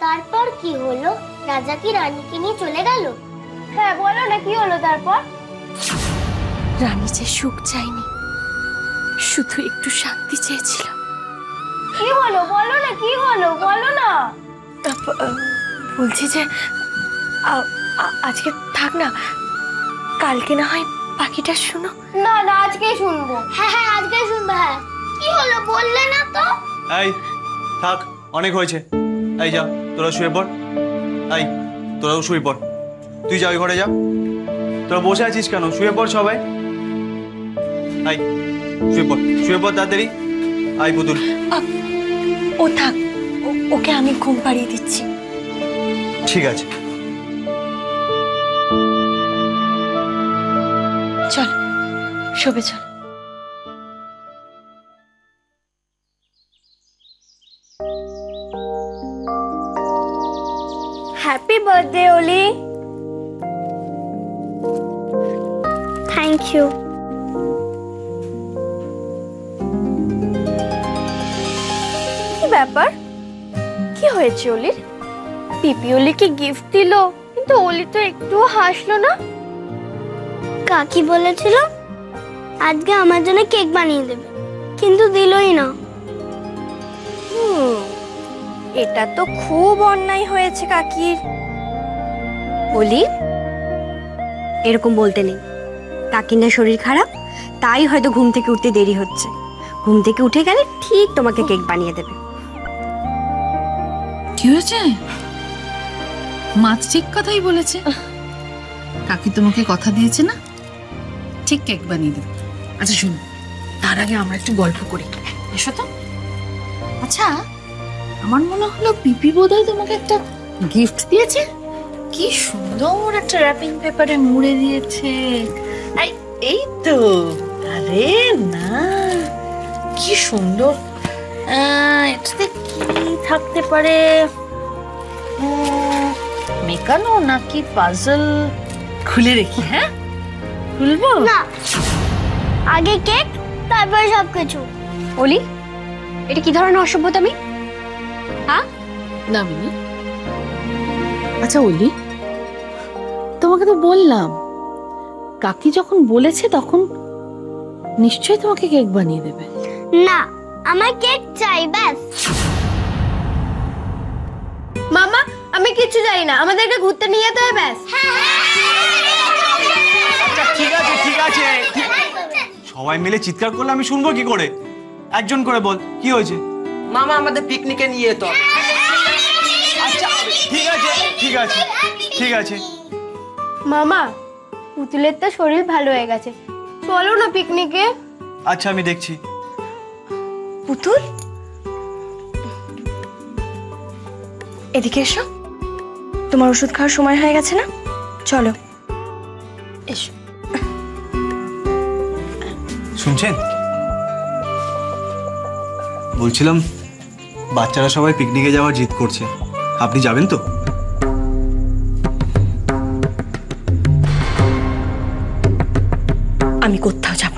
তারপর কি হলো? রাজা কি রানীকে নিয়ে চলে গেল? হ্যাঁ বলো না, কি হলো তারপর? রানী যে সুখ চাইনি, শুধু একটু শান্তি চেয়েছিল। কি হলো বলো না, কি হলো বলো না। বলছি যে আজকে থাক না, কালকে না হয় বাকিটা শুনো। না না, আজকেই শুনবো। হ্যাঁ হ্যাঁ, আজকেই শুনবো। হ্যাঁ, কি হলো বললে না তো? এই থাক, অনেক হয়েছে। এই যা, তোরা শুয়ে পড়। এই তোরাও শুয়ে পড়। তুই যা, ওই ঘরে যা। তোরা বসে আছিস কেন? শুয়ে পড় সবাই। এই শুয়ে পড়, শুয়ে পড় তাড়াতাড়ি। আই পুতুল। ও থাক, ওকে আমি ঘুম পাড়িয়ে দিচ্ছি। ঠিক আছে। চল শোবে, চল। হ্যাপি বার্থডে ওলি। Thank you. কি ব্যাপার? কি হয়েছে ওলির? পিপি ওলিকে গিফট দিল, কিন্তু ওলি তো একটুও হাসলো না। কাকি বলেছিল আজকে আমার জন্য কেক বানিয়ে দেবে, কিন্তু দিলই না। এটা তো খুব অন্যায় হয়েছে কাকির। ওলি, এরকম বলতে নেই। কাকির না শরীর খারাপ, তাই হয়তো ঘুম থেকে উঠতে দেরি হচ্ছে। ঘুম থেকে উঠে গেলে ঠিক তোমাকে কেক বানিয়ে দেবে। কি হয়েছে? মা ঠিক কথাই বলেছে। কাকি তোমাকে কথা দিয়েছে না, ঠিক কেক বানিয়ে দেবে। আচ্ছা শুনো, তার আগে আমরা একটু গল্প করি, এসো তো। আচ্ছা, আমার মনে হলো পিপি বোধহয় তোমাকে একটা গিফট দিয়েছে। কি সুন্দর একটা র্যাপিং পেপারে মুড়ে দিয়েছে। এই তো, আরে না, কি সুন্দর। এটাতে কি থাকতে পারে? মেকানো নাকি পাজল? খুলে দেখি। হ্যাঁ, খুলবো না, আগে কেক তারপর সবকিছু। ওলি, এটা কি ধরনের অসভ্যতামি? হ্যাঁ না মিনি। আচ্ছা ওলি, তোমাকে তো বললাম, কাকি যখন বলেছে তখন নিশ্চয়ই তোমাকে কেক বানিয়ে দেবে। না, আমার কেক চাই ব্যাস। মামা, আমি কিছু জানি না, আমাদেরকে ঘুরতে নিয়ে যেতে হবে ব্যাস। আচ্ছা ঠিক আছে, ঠিক আছে। সবাই মিলে চিৎকার করলে আমি শুনবো কি করে? একজন করে বল, কি হয়েছে? মামা, আমাদের পিকনিকে নিয়ে যেতে হবে। আচ্ছা ঠিক আছে, ঠিক আছে, ঠিক আছে। মামা, পুতুলের তো শরীর ভালো হয়ে গেছে, চলো না পিকনিকে। আচ্ছা আমি দেখছি। পুতুল, এদিকে এসো। তোমার ওষুধ খাওয়ার সময় হয়ে গেছে না? চলো এসো। শুনছেন? বলছিলাম বাচ্চারা সবাই পিকনিকে যাওয়ার জিদ করছে, আপনি যাবেন তো? আমি কোথাও যাব